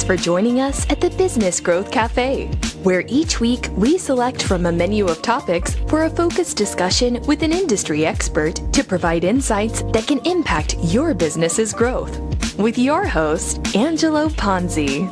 for joining us at the Business Growth Café, where each week we select from a menu of topics for a focused discussion with an industry expert to provide insights that can impact your business's growth. With your host, Angelo Ponzi.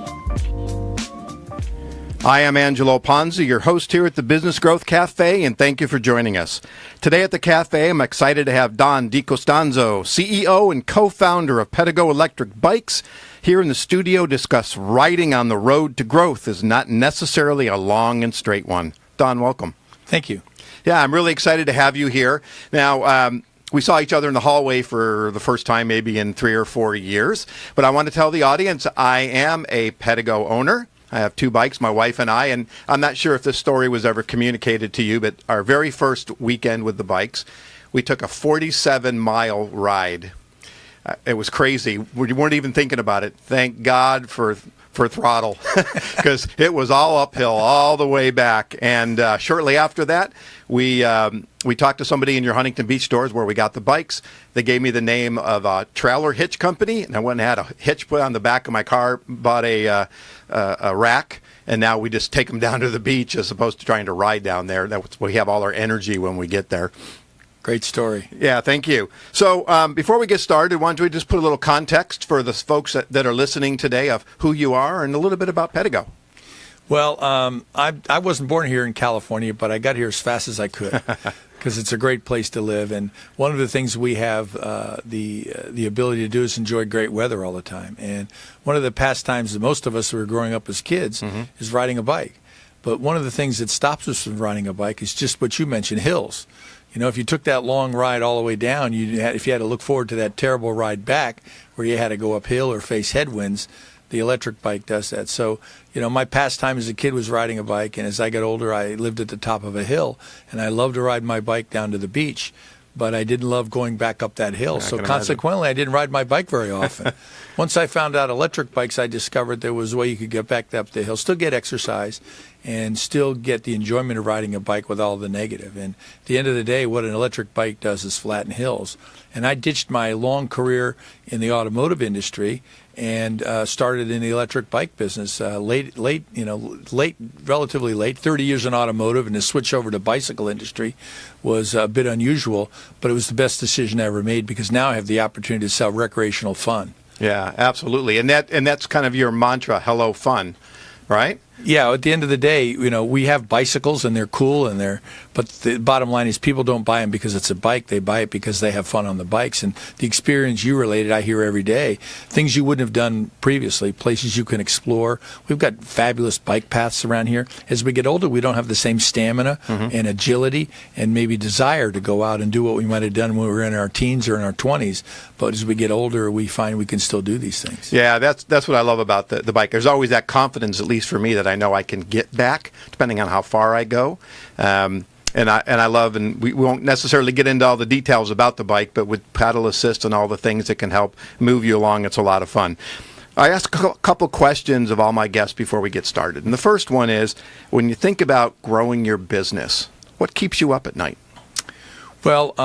I am Angelo Ponzi, your host here at the Business Growth Café, and thank you for joining us. Today at the cafe, I'm excited to have Don DiCostanzo, CEO and co-founder of Pedego Electric Bikes, here in the studio discuss riding on the road to growth is not necessarily a long and straight one. Don, welcome. Thank you. Yeah, I'm really excited to have you here. Now, we saw each other in the hallway for the first time maybe in 3 or 4 years, but I want to tell the audience I am a Pedego owner. I have 2 bikes, my wife and I, and I'm not sure if this story was ever communicated to you, but our very first weekend with the bikes, we took a 47-mile ride. It was crazy. We weren't even thinking about it. Thank God for throttle, because it was all uphill all the way back. And shortly after that, we talked to somebody in your Huntington Beach stores where we got the bikes. They gave me the name of a trailer hitch company, and I went and had a hitch put on the back of my car, bought a rack, and now we just take them down to the beach as opposed to trying to ride down there. We have all our energy when we get there. Great story. Yeah, thank you. So before we get started, why don't we just put a little context for the folks that are listening today of who you are and a little bit about Pedego. Well, I wasn't born here in California, but I got here as fast as I could because it's a great place to live. And one of the things we have the ability to do is enjoy great weather all the time. And one of the pastimes that most of us who were growing up as kids is riding a bike. But one of the things that stops us from riding a bike is just what you mentioned, hills. You know, if you took that long ride all the way down, if you had to look forward to that terrible ride back where you had to go uphill or face headwinds, the electric bike does that. So, you know, my pastime as a kid was riding a bike, and as I got older, I lived at the top of a hill, and I loved to ride my bike down to the beach, but I didn't love going back up that hill. So consequently, I didn't ride my bike very often. Once I found out electric bikes, I discovered there was a way you could get back up the hill, still get exercise, and still get the enjoyment of riding a bike with all the negative. And at the end of the day, what an electric bike does is flatten hills. And I ditched my long career in the automotive industry and started in the electric bike business relatively late, 30 years in automotive, and to switch over to bicycle industry was a bit unusual, but it was the best decision I ever made because now I have the opportunity to sell recreational fun. Yeah, absolutely. And that's kind of your mantra, hello fun, right? Yeah, at the end of the day, you know, we have bicycles and they're cool but the bottom line is people don't buy them because it's a bike. They buy it because they have fun on the bikes. And the experience you related, I hear every day, things you wouldn't have done previously, places you can explore. We've got fabulous bike paths around here. As we get older, we don't have the same stamina and agility and maybe desire to go out and do what we might have done when we were in our teens or in our 20s. But as we get older, we find we can still do these things. Yeah, that's what I love about the bike. There's always that confidence, at least for me, that I know I can get back, depending on how far I go. And I love, and we won't necessarily get into all the details about the bike, but with paddle assist and all the things that can help move you along, it's a lot of fun. I ask a couple questions of all my guests before we get started. And the first one is, when you think about growing your business, what keeps you up at night? Well,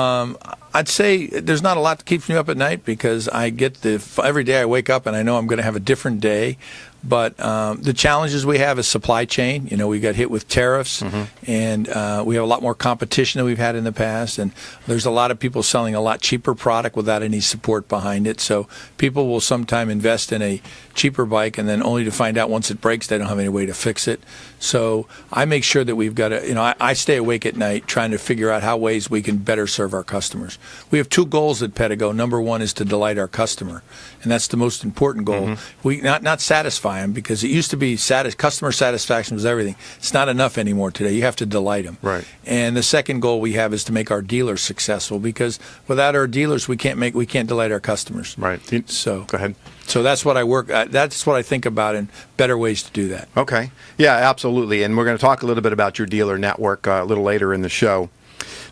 I'd say there's not a lot that keeps me up at night because I get every day I wake up and I know I'm going to have a different day. But the challenges we have is supply chain. You know, we got hit with tariffs, and we have a lot more competition than we've had in the past. And there's a lot of people selling a lot cheaper product without any support behind it. So people will sometime invest in a cheaper bike, and then only to find out once it breaks, they don't have any way to fix it. So I make sure that we've got I stay awake at night trying to figure out how ways we can better serve our customers. We have 2 goals at Pedego. Number 1 is to delight our customer, and that's the most important goal. We not satisfy them, because it used to be customer satisfaction was everything. It's not enough anymore today. You have to delight them. Right. And the second goal we have is to make our dealers successful, because without our dealers, we can't delight our customers. Right. So go ahead. So that's what I work. That's what I think about, and better ways to do that. Okay. Yeah, absolutely. And we're going to talk a little bit about your dealer network a little later in the show.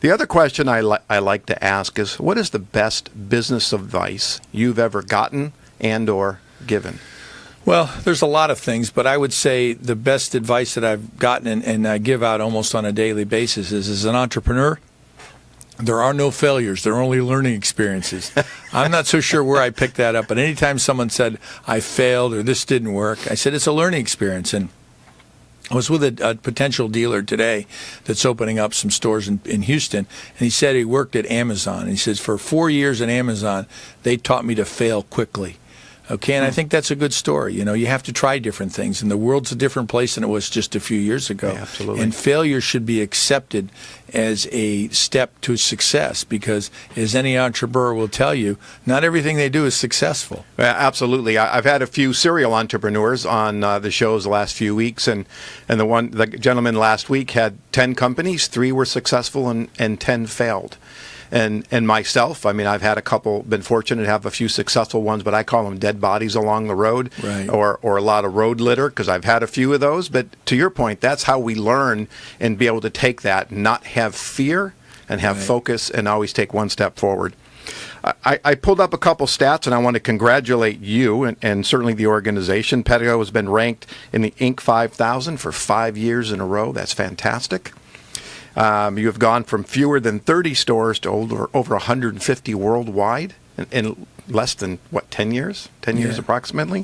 The other question I like to ask is, what is the best business advice you've ever gotten and or given? Well, there's a lot of things, but I would say the best advice that I've gotten and I give out almost on a daily basis is, as an entrepreneur, There are no failures. There are only learning experiences. I'm not so sure where I picked that up, but anytime someone said, I failed or this didn't work, I said, it's a learning experience. And I was with a potential dealer today that's opening up some stores in Houston, and he said he worked at Amazon. And he says, for 4 years at Amazon, they taught me to fail quickly. Okay, and I think that's a good story. You know, you have to try different things, and the world's a different place than it was just a few years ago. Yeah, absolutely. And failure should be accepted as a step to success, because as any entrepreneur will tell you, not everything they do is successful. Yeah, absolutely. I've had a few serial entrepreneurs on the shows the last few weeks, and the gentleman last week had 10 companies, 3 were successful and 10 failed. And myself, I mean, I've had been fortunate to have a few successful ones, but I call them dead bodies along the road, right, or a lot of road litter, because I've had a few of those. But to your point, that's how we learn and be able to take that, not have fear, and have focus, and always take one step forward. I pulled up a couple stats, and I want to congratulate you and certainly the organization. Pedego has been ranked in the Inc. 5000 for 5 years in a row. That's fantastic. You have gone from fewer than 30 stores to over 150 worldwide in less than, 10 years? 10 years approximately.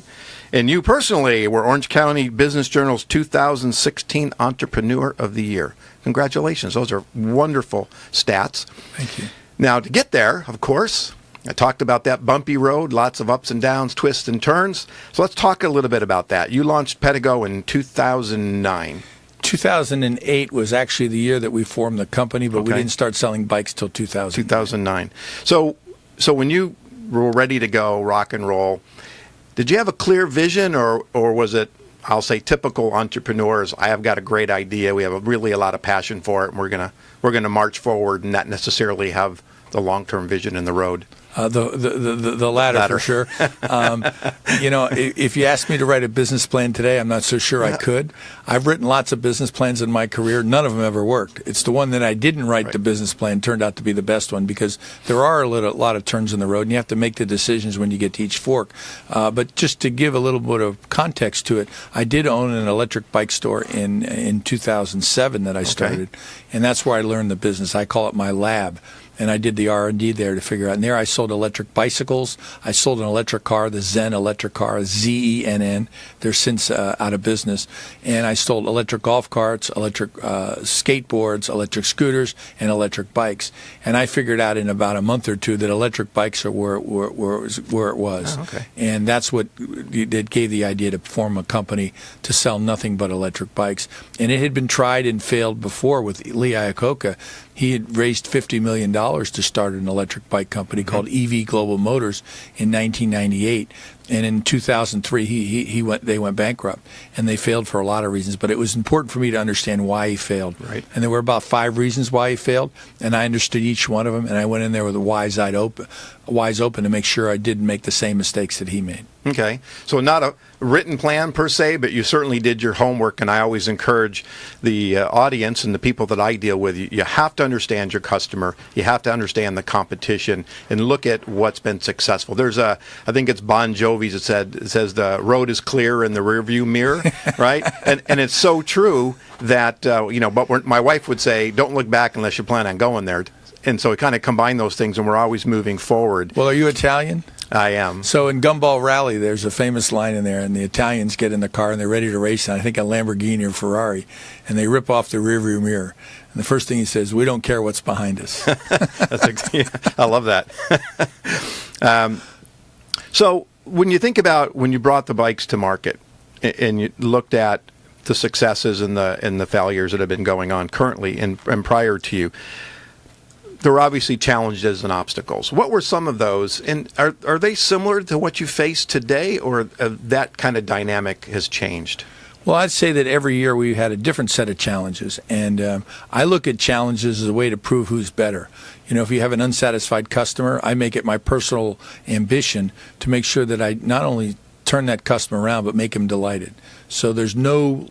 And you personally were Orange County Business Journal's 2016 Entrepreneur of the Year. Congratulations. Those are wonderful stats. Thank you. Now, to get there, of course, I talked about that bumpy road, lots of ups and downs, twists and turns. So let's talk a little bit about that. You launched Pedego in 2009. 2008 was actually the year that we formed the company, but we didn't start selling bikes till 2009. So when you were ready to go, rock and roll, did you have a clear vision, or was it, I'll say, typical entrepreneurs? I have got a great idea. We have really a lot of passion for it, and we're gonna march forward, and not necessarily have the long-term vision in the road. The latter for sure. You know, if you asked me to write a business plan today, I'm not so sure I could. I've written lots of business plans in my career. None of them ever worked. It's the one that I didn't write the business plan turned out to be the best one, because there are a lot of turns in the road, and you have to make the decisions when you get to each fork. But just to give a little bit of context to it, I did own an electric bike store in 2007 that I started, and that's where I learned the business. I call it my lab. And I did the R&D there to figure out. And there I sold electric bicycles. I sold an electric car, the Zen electric car, Zenn. They're since out of business. And I sold electric golf carts, electric skateboards, electric scooters, and electric bikes. And I figured out in about a month or two that electric bikes are where it was. Oh, okay. And that's what that gave the idea to form a company to sell nothing but electric bikes. And it had been tried and failed before with Lee Iacocca. He had raised $50 million to start an electric bike company called EV Global Motors in 1998. And in 2003, they went bankrupt, and they failed for a lot of reasons. But it was important for me to understand why he failed. Right. And there were about 5 reasons why he failed, and I understood each one of them. And I went in there with a wise open to make sure I didn't make the same mistakes that he made. Okay. So not a written plan per se, but you certainly did your homework, and I always encourage the audience and the people that I deal with, you have to understand your customer, you have to understand the competition, and look at what's been successful. I think it's Bon Jovi's, it says the road is clear in the rearview mirror, right? And it's so true that, but my wife would say, don't look back unless you plan on going there. And so we kind of combine those things, and we're always moving forward. Well, are you Italian? I am. So in Gumball Rally, there's a famous line in there, and the Italians get in the car and they're ready to race, and I think a Lamborghini or Ferrari, and they rip off the rearview mirror. And the first thing he says, "We don't care what's behind us." I love that. So when you think about when you brought the bikes to market, and you looked at the successes and the failures that have been going on currently and prior to you, there were obviously challenges and obstacles. What were some of those? And are they similar to what you face today, or that kind of dynamic has changed? Well, I'd say that every year we had a different set of challenges. And I look at challenges as a way to prove who's better. You know, if you have an unsatisfied customer, I make it my personal ambition to make sure that I not only turn that customer around, but make him delighted. So there's no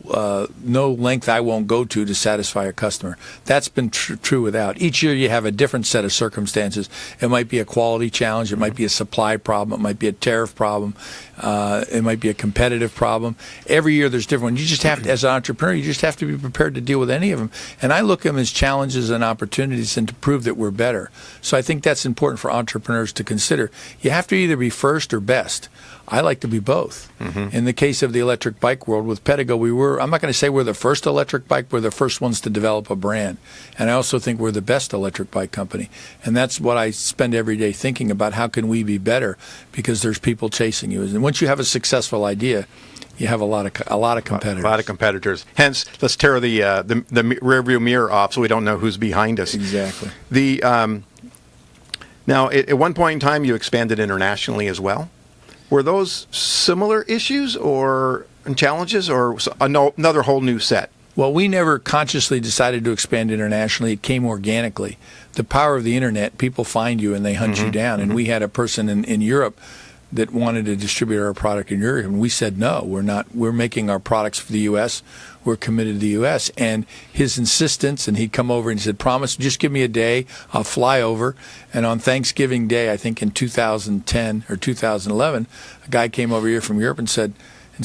length I won't go to satisfy a customer. That's been true without. Each year you have a different set of circumstances. It might be a quality challenge. It might be a supply problem. It might be a tariff problem. It might be a competitive problem. Every year there's different ones. You just have to, as an entrepreneur, you just have to be prepared to deal with any of them. And I look at them as challenges and opportunities and to prove that we're better. So I think that's important for entrepreneurs to consider. You have to either be first or best. I like to be both. In the case of the electric bike world, with Pedego, I'm not going to say we're the first electric bike, we're the first ones to develop a brand. And I also think we're the best electric bike company. And that's what I spend every day thinking about, how can we be better? Because there's people chasing you. And once you have a successful idea, you have a lot of competitors. A lot of competitors. Hence, let's tear the rearview mirror off so we don't know who's behind us. Exactly. Now, at one point in time, you expanded internationally as well. Were those similar issues or challenges, or another whole new set? Well, we never consciously decided to expand internationally. It came organically. The power of the internet, people find you and they hunt you down. And we had a person in Europe that wanted to distribute our product in Europe, and we said no, we're not. We're making our products for the U.S. We're committed to the U.S. And his insistence, and he'd come over and he said, promise, just give me a day, I'll fly over. And on Thanksgiving Day, I think in 2010 or 2011, a guy came over here from Europe and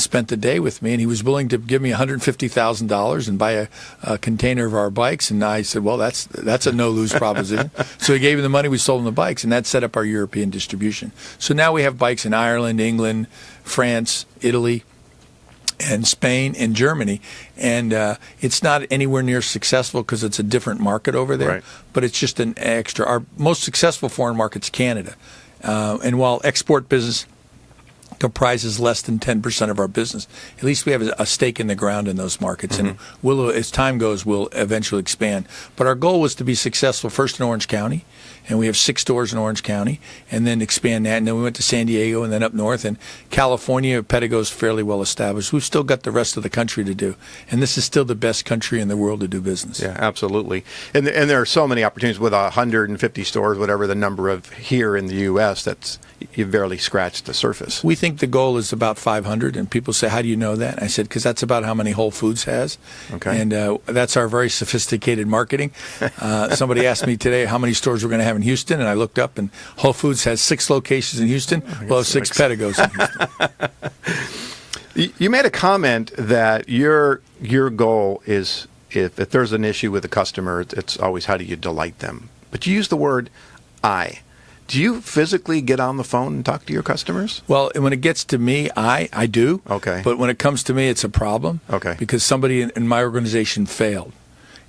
spent the day with me, and he was willing to give me $150,000 and buy a container of our bikes. And I said, well, that's a no-lose proposition. So he gave me the money, we sold him the bikes, and that set up our European distribution. So now we have bikes in Ireland, England, France, Italy, and Spain and Germany. And it's not anywhere near successful because it's a different market over there, right. But it's just an extra. Our most successful foreign market's Canada. And while export business comprises less than 10% of our business, at least we have a stake in the ground in those markets. And as time goes, we'll eventually expand. But our goal was to be successful first in Orange County, and we have 6 stores in Orange County, and then expand that. And then we went to San Diego and then up north. And California, Pedego's fairly well established. We've still got the rest of the country to do. And this is still the best country in the world to do business. Yeah, absolutely. And there are so many opportunities with 150 stores, whatever the number of here in the U.S., that's you've barely scratched the surface. We think the goal is about 500, and people say, how do you know that? I said, because that's about how many Whole Foods has. Okay. And that's our very sophisticated marketing. Somebody asked me today how many stores we're going to have in Houston, and I looked up, and Whole Foods has 6 locations in Houston. We'll have 6 Pedegos in Houston. You made a comment that your goal is, if there's an issue with a customer, it's always how do you delight them. But you use the word I. Do you physically get on the phone and talk to your customers? Well, when it gets to me, I do. Okay. But when it comes to me, it's a problem. Okay. Because somebody in my organization failed.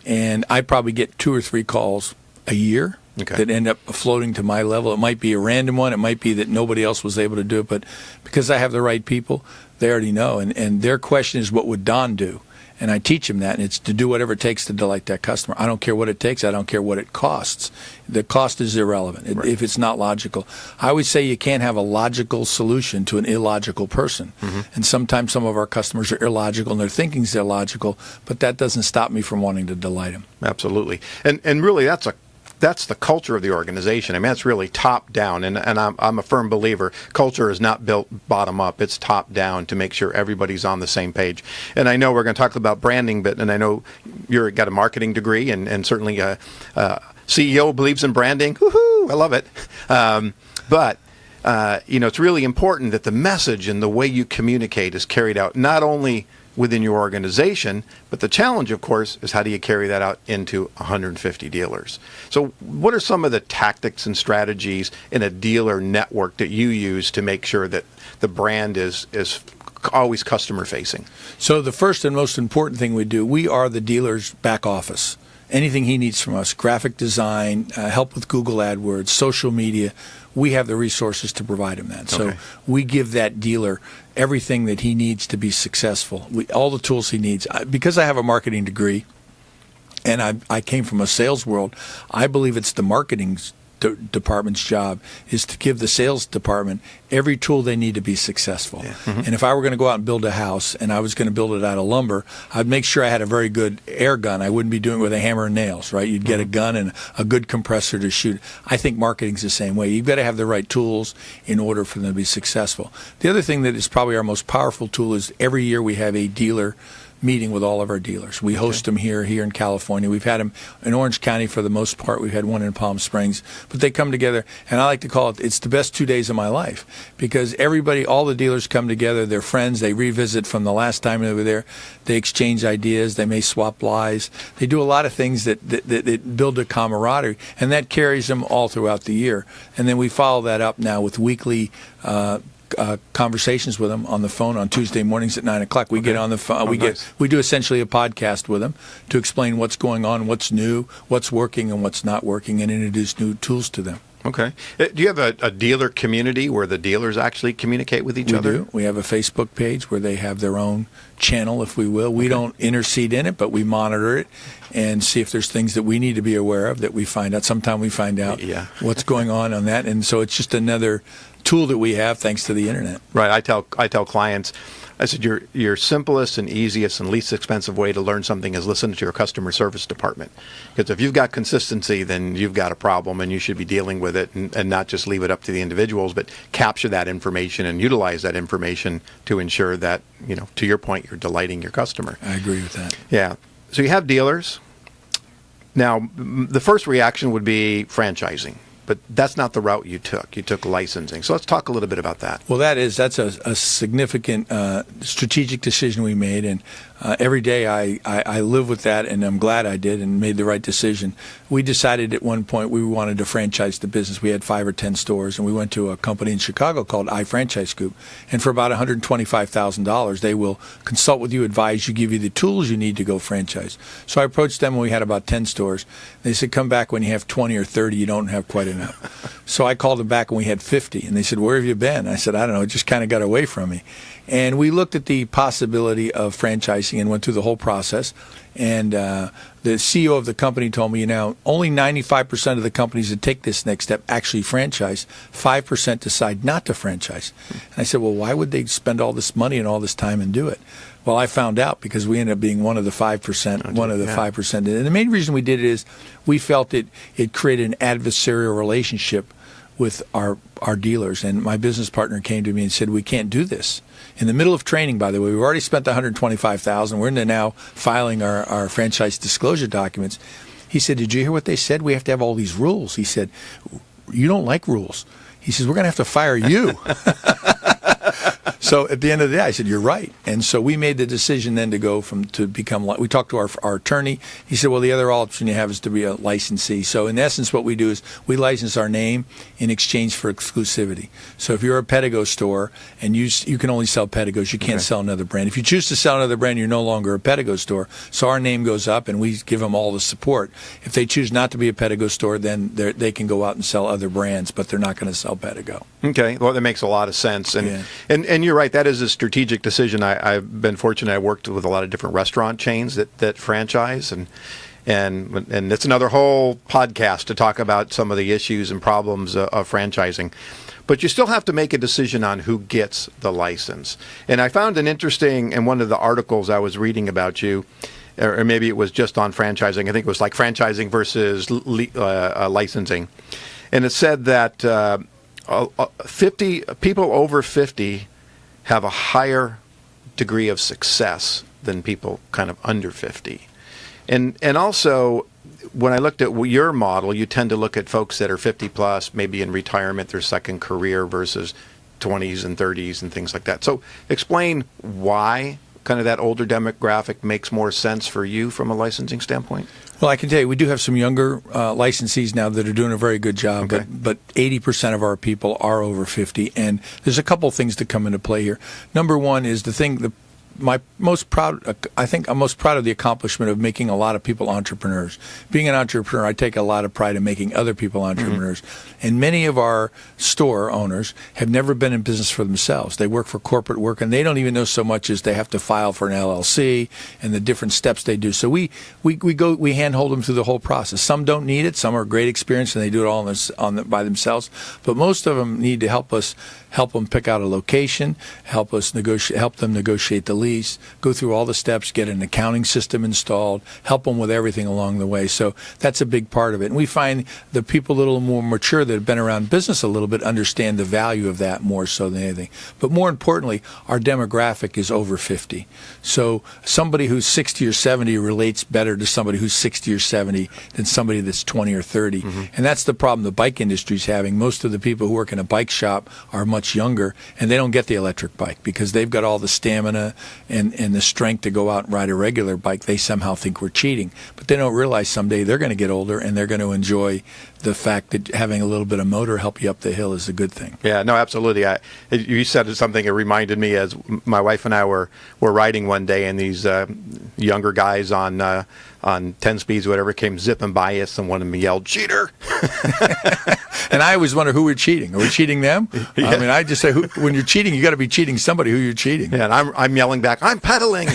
And I probably get 2 or 3 calls a year that end up floating to my level. It might be a random one. It might be that nobody else was able to do it. But because I have the right people, they already know. And their question is, what would Don do? And I teach them that, and it's to do whatever it takes to delight that customer. I don't care what it takes. I don't care what it costs. The cost is irrelevant if it's not logical. I always say you can't have a logical solution to an illogical person. And sometimes some of our customers are illogical, and their thinking's illogical, but that doesn't stop me from wanting to delight them. Absolutely. And really, that's the culture of the organization. I mean, it's really top down, and I'm a firm believer. Culture is not built bottom up; it's top down to make sure everybody's on the same page. And I know we're going to talk about branding, and I know you've got a marketing degree, and certainly a CEO believes in branding. Woohoo! I love it. But it's really important that the message and the way you communicate is carried out not only within your organization, but the challenge, of course, is how do you carry that out into 150 dealers? So what are some of the tactics and strategies in a dealer network that you use to make sure that the brand is always customer facing? So the first and most important thing we do, we are the dealer's back office. Anything he needs from us, graphic design, help with Google AdWords, social media, we have the resources to provide him that. So we give that dealer everything that he needs to be successful, all the tools he needs. Because I have a marketing degree and I came from a sales world, I believe it's the marketing's department's job is to give the sales department every tool they need to be successful. Yeah. And if I were going to go out and build a house and I was going to build it out of lumber, I'd make sure I had a very good air gun. I wouldn't be doing it with a hammer and nails, right? You'd get a gun and a good compressor to shoot. I think marketing's the same way. You've got to have the right tools in order for them to be successful. The other thing that is probably our most powerful tool is every year we have a dealer meeting with all of our dealers. We host them here in California. We've had them in Orange County for the most part. We've had one in Palm Springs. But they come together, and I like to call it's the best 2 days of my life because all the dealers come together. They're friends. They revisit from the last time they were there. They exchange ideas. They may swap lies. They do a lot of things that build a camaraderie, and that carries them all throughout the year. And then we follow that up now with weekly conversations with them on the phone on Tuesday mornings at 9 o'clock. We get on the phone. We do essentially a podcast with them to explain what's going on, what's new, what's working, and what's not working, and introduce new tools to them. Okay. Do you have a dealer community where the dealers actually communicate with each other? We do. We have a Facebook page where they have their own channel, if we will. We don't intercede in it, but we monitor it and see if there's things that we need to be aware of that we find out. Sometimes we find out what's going on that. And so it's just another tool that we have thanks to the internet. Right. I tell clients, I said, your simplest and easiest and least expensive way to learn something is listen to your customer service department. Because if you've got consistency, then you've got a problem and you should be dealing with it and not just leave it up to the individuals, but capture that information and utilize that information to ensure that, to your point, you're delighting your customer. I agree with that. Yeah. So you have dealers. Now, the first reaction would be franchising. But that's not the route you took. You took licensing. So let's talk a little bit about that. Well, that's a significant strategic decision we made, and every day I live with that, and I'm glad I did and made the right decision. We decided at one point we wanted to franchise the business. We had 5 or 10 stores, and we went to a company in Chicago called iFranchise Group, and for about $125,000, they will consult with you, advise you, give you the tools you need to go franchise. So I approached them when we had about 10 stores. They said, come back when you have 20 or 30. You don't have quite enough. So I called them back when we had 50, and they said, where have you been? I said, I don't know, it just kind of got away from me. And we looked at the possibility of franchising and went through the whole process. And the CEO of the company told me, only 95% of the companies that take this next step actually franchise. 5% decide not to franchise. And I said, well, why would they spend all this money and all this time and do it? Well, I found out because we ended up being one of the 5%, 5%. And the main reason we did it is we felt it created an adversarial relationship with our dealers. And my business partner came to me and said, we can't do this. In the middle of training, by the way, we've already spent $125,000. We're into now filing our franchise disclosure documents. He said, did you hear what they said? We have to have all these rules. He said, you don't like rules. He says, we're going to have to fire you. So at the end of the day, I said, you're right. And so we made the decision then to become, we talked to our attorney. He said, well, the other option you have is to be a licensee. So in essence, what we do is we license our name in exchange for exclusivity. So if you're a Pedego store and you can only sell Pedegos, you can't sell another brand. If you choose to sell another brand, you're no longer a Pedego store. So our name goes up and we give them all the support. If they choose not to be a Pedego store, then they can go out and sell other brands, but they're not going to sell Pedego. Okay. Well, that makes a lot of sense. And you're right. That is a strategic decision. I've been fortunate. I worked with a lot of different restaurant chains that franchise, and it's another whole podcast to talk about some of the issues and problems of franchising. But you still have to make a decision on who gets the license. And I found an interesting, in one of the articles I was reading about you, or maybe it was just on franchising. I think it was like franchising versus licensing. And it said that 50 people over 50 have a higher degree of success than people kind of under 50. And also, when I looked at your model, you tend to look at folks that are 50 plus, maybe in retirement, their second career versus 20s and 30s and things like that. So explain why kind of that older demographic makes more sense for you from a licensing standpoint. Well, I can tell you, we do have some younger licensees now that are doing a very good job, but 80% of our people are over 50, and there's a couple things that come into play here. Number one is the I think I'm most proud of the accomplishment of making a lot of people entrepreneurs. Being an entrepreneur, I take a lot of pride in making other people entrepreneurs. And many of our store owners have never been in business for themselves. They work for corporate work, and they don't even know so much as they have to file for an LLC and the different steps they do. So we handhold them through the whole process. Some don't need it. Some are great experience and they do it all by themselves. But most of them need to help them pick out a location, help them negotiate the lease, go through all the steps, get an accounting system installed, help them with everything along the way. So that's a big part of it. And we find the people a little more mature that have been around business a little bit understand the value of that more so than anything. But more importantly, our demographic is over 50. So somebody who's 60 or 70 relates better to somebody who's 60 or 70 than somebody that's 20 or 30. And that's the problem the bike industry is having. Most of the people who work in a bike shop are much younger, and they don't get the electric bike because they've got all the stamina and the strength to go out and ride a regular bike. They somehow think we're cheating, but they don't realize someday they're going to get older and they're going to enjoy the fact that having a little bit of motor help you up the hill is a good thing. Yeah, no, absolutely. You said something, it reminded me as my wife and I were riding one day, and these younger guys on 10 speeds, whatever, came zipping by us, and one of them yelled, "Cheater!" And I always wonder who we're cheating. Are we cheating them? Yeah. I mean, I just say, when you're cheating, you got to be cheating somebody who you're cheating. Yeah, and I'm yelling back, "I'm pedaling."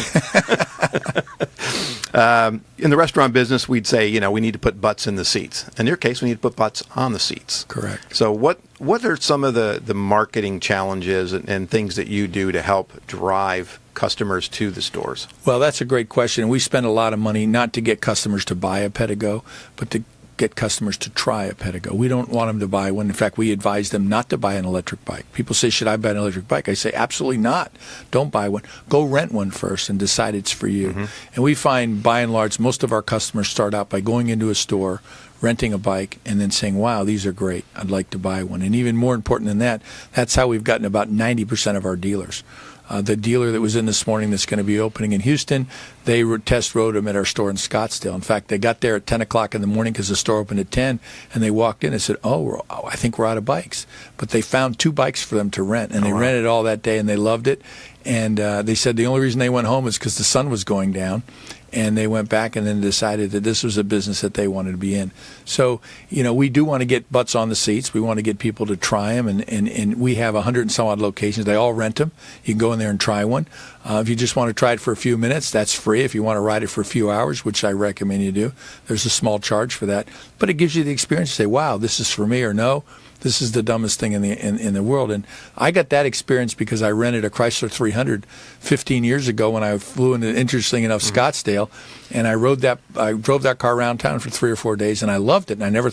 In the restaurant business, we'd say, we need to put butts in the seats. In your case, we need to put butts on the seats. Correct. So what are some of the marketing challenges and things that you do to help drive customers to the stores? Well, that's a great question. We spend a lot of money not to get customers to buy a Pedego, but to get customers to try a Pedego. We don't want them to buy one. In fact, we advise them not to buy an electric bike. People say, should I buy an electric bike? I say, absolutely not. Don't buy one. Go rent one first and decide it's for you. And we find, by and large, most of our customers start out by going into a store, renting a bike, and then saying, wow, these are great. I'd like to buy one. And even more important than that, that's how we've gotten about 90% of our dealers. The dealer that was in this morning that's going to be opening in Houston, they test rode them at our store in Scottsdale. In fact, they got there at 10 o'clock in the morning because the store opened at 10, and they walked in and said, I think we're out of bikes. But they found 2 bikes for them to rent, and they rented all that day, and they loved it. And they said the only reason they went home is because the sun was going down. And they went back and then decided that this was a business that they wanted to be in. So, we do want to get butts on the seats. We want to get people to try them. And we have 100 and some odd locations. They all rent them. You can go in there and try one. If you just want to try it for a few minutes, that's free. If you want to ride it for a few hours, which I recommend you do, there's a small charge for that. But it gives you the experience to say, wow, this is for me, or no, this is the dumbest thing in the world. And I got that experience because I rented a Chrysler 300 15 years ago when I flew into, interesting enough, Scottsdale, and I drove that car around town for 3 or 4 days, and I loved it. And I never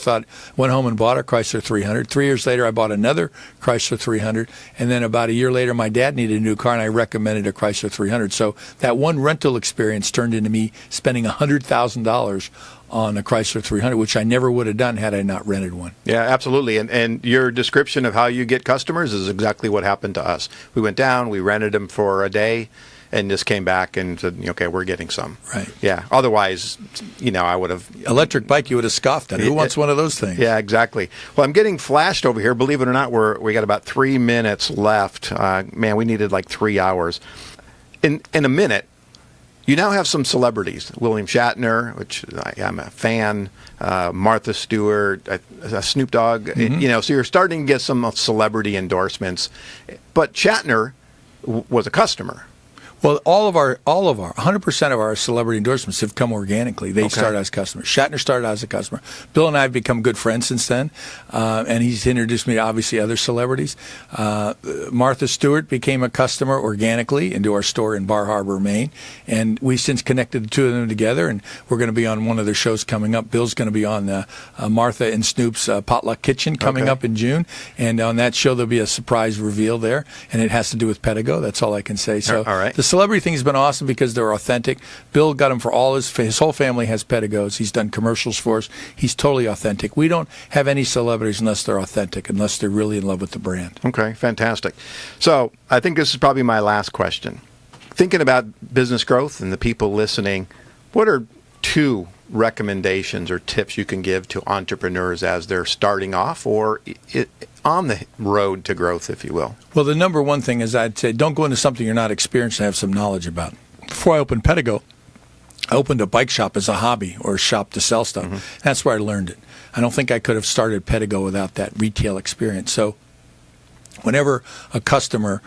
went home and bought a Chrysler 300. 3 years later, I bought another Chrysler 300, and then about a year later, my dad needed a new car, and I recommended a Chrysler 300. So that one rental experience turned into me spending $100,000 on a Chrysler 300, which I never would have done had I not rented one. Yeah, absolutely. And your description of how you get customers is exactly what happened to us. We went down, we rented them for a day, and just came back and said, okay, we're getting some. Right. Yeah. Otherwise, I would have... Electric bike, you would have scoffed at. Who wants one of those things? Yeah, exactly. Well, I'm getting flashed over here. Believe it or not, we got about 3 minutes left. Man, we needed like 3 hours. In a minute, you now have some celebrities. William Shatner, which I'm a fan, Martha Stewart, Snoop Dogg. So you're starting to get some celebrity endorsements. But Shatner was a customer. Well, all of our 100% of our celebrity endorsements have come organically. They started as customers. Shatner started as a customer. Bill and I have become good friends since then, and he's introduced me to obviously other celebrities. Martha Stewart became a customer organically into our store in Bar Harbor, Maine, and we since connected the two of them together, and we're going to be on one of their shows coming up. Bill's going to be on Martha and Snoop's Potluck Kitchen coming up in June, and on that show there'll be a surprise reveal there, and it has to do with Pedego. That's all I can say. So all right. The celebrity thing has been awesome because they're authentic. Bill got them for all his whole family has Pedegos. He's done commercials for us. He's totally authentic. We don't have any celebrities unless they're authentic, unless they're really in love with the brand. Okay, fantastic. So I think this is probably my last question. Thinking about business growth and the people listening, what are 2 recommendations or tips you can give to entrepreneurs as they're starting off or on the road to growth, if you will? Well, the number one thing is I'd say don't go into something you're not experienced and have some knowledge about. Before I opened Pedego, I opened a bike shop as a hobby or a shop to sell stuff. Mm-hmm. That's where I learned it. I don't think I could have started Pedego without that retail experience. So whenever a customer,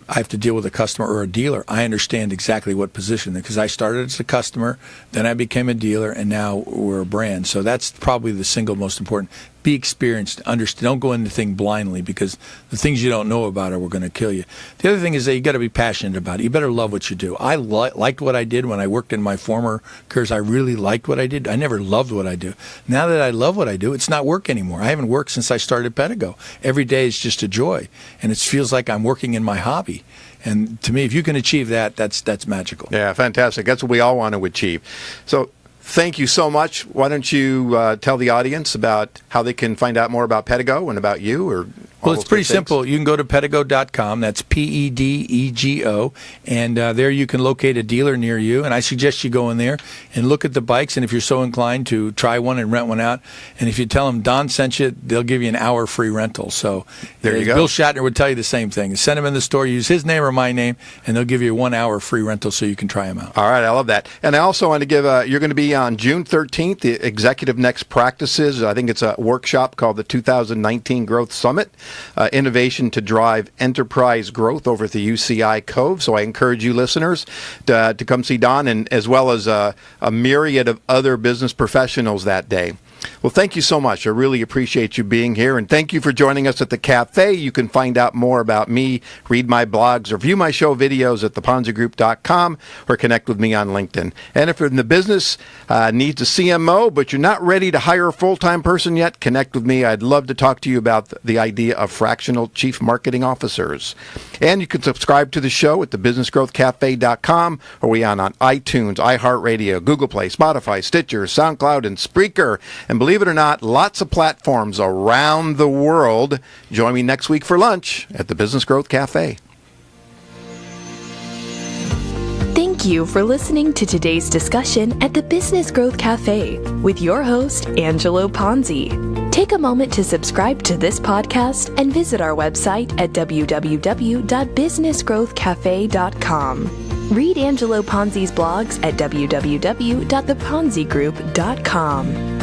I have to deal with a customer or a dealer, I understand exactly what position, because I started as a customer, then I became a dealer, and now we're a brand. So that's probably the single most important. Be experienced. Understand. Don't go into the thing blindly, because the things you don't know about are going to kill you. The other thing is that you got to be passionate about it. You better love what you do. I liked what I did when I worked in my former careers. I really liked what I did. I never loved what I do. Now that I love what I do, it's not work anymore. I haven't worked since I started Pedego. Every day is just a joy, and it feels like I'm working in my hobby. And to me, if you can achieve that, that's magical. Yeah, fantastic. That's what we all want to achieve. So thank you so much. Why don't you tell the audience about how they can find out more about Pedego and about you? Or well, it's pretty simple. You can go to pedego.com. That's Pedego. And there you can locate a dealer near you. And I suggest you go in there and look at the bikes. And if you're so inclined to try one and rent one out, and if you tell them Don sent you, they'll give you an hour free rental. So there you go. Bill Shatner would tell you the same thing. Send him in the store, use his name or my name, and they'll give you 1 hour free rental so you can try them out. All right. I love that. And I also want to give, you're going to be on June 13th, the Executive Next Practices. I think it's a workshop called the 2019 Growth Summit. Innovation to drive enterprise growth over at the UCI Cove. So I encourage you listeners to come see Don, and as well as a myriad of other business professionals that day. Well, thank you so much. I really appreciate you being here, and thank you for joining us at the cafe. You can find out more about me, read my blogs, or view my show videos at theponzigroup.com, or connect with me on LinkedIn. And if you're in the business, needs a CMO, but you're not ready to hire a full-time person yet, connect with me. I'd love to talk to you about the idea of fractional chief marketing officers. And you can subscribe to the show at thebusinessgrowthcafe.com, or we on iTunes, iHeartRadio, Google Play, Spotify, Stitcher, SoundCloud, and Spreaker. And believe it or not, lots of platforms around the world. Join me next week for lunch at the Business Growth Café. Thank you for listening to today's discussion at the Business Growth Café with your host, Angelo Ponzi. Take a moment to subscribe to this podcast and visit our website at www.businessgrowthcafe.com. Read Angelo Ponzi's blogs at www.theponzigroup.com.